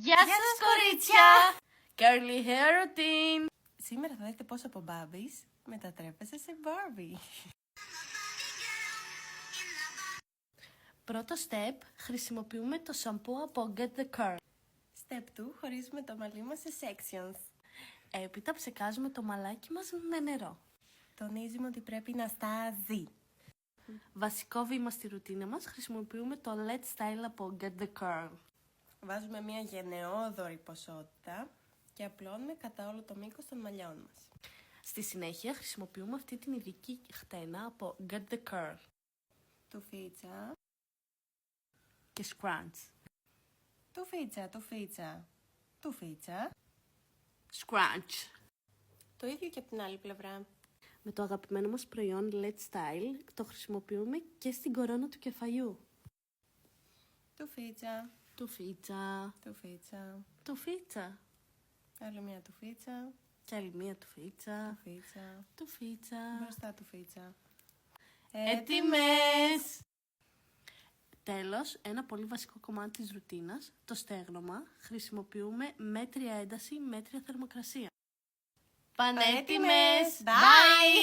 Γεια σας κορίτσια! Curly hair routine! Σήμερα θα δείτε πώς από Barbies μετατρέπεσαι σε Barbie. Πρώτο step, χρησιμοποιούμε το σαμπού από Get The Curl. Step 2, χωρίζουμε το μαλλί μας σε sections. Έπειτα ψεκάζουμε το μαλάκι μας με νερό. Τονίζουμε ότι πρέπει να στάζει. Βασικό βήμα στη ρουτίνα μας, χρησιμοποιούμε το Let's Style από Get The Curl. Βάζουμε μια γενναιόδορη ποσότητα και απλώνουμε κατά όλο το μήκος των μαλλιών μας. Στη συνέχεια χρησιμοποιούμε αυτή την ειδική χτένα από Get The Curl. Τουφίτσα, Και scrunch. τουφίτσα, τουφίτσα, τουφίτσα. Scrunch. Το ίδιο και από την άλλη πλευρά. Με το αγαπημένο μας προϊόν Let's Style το χρησιμοποιούμε και στην κορώνα του κεφαλιού. Τουφίτσα, Τουφίτσα. τουφίτσα. Τουφίτσα. Άλλη μια τουφίτσα, Και άλλη μία τουφίτσα. τουφίτσα. Τουφίτσα. Μπροστά τουφίτσα. Έτοιμες! Τέλος, ένα πολύ βασικό κομμάτι της ρουτίνας, το στέγνομα, χρησιμοποιούμε μέτρια ένταση, μέτρια θερμοκρασία. Πανέτοιμες! Bye!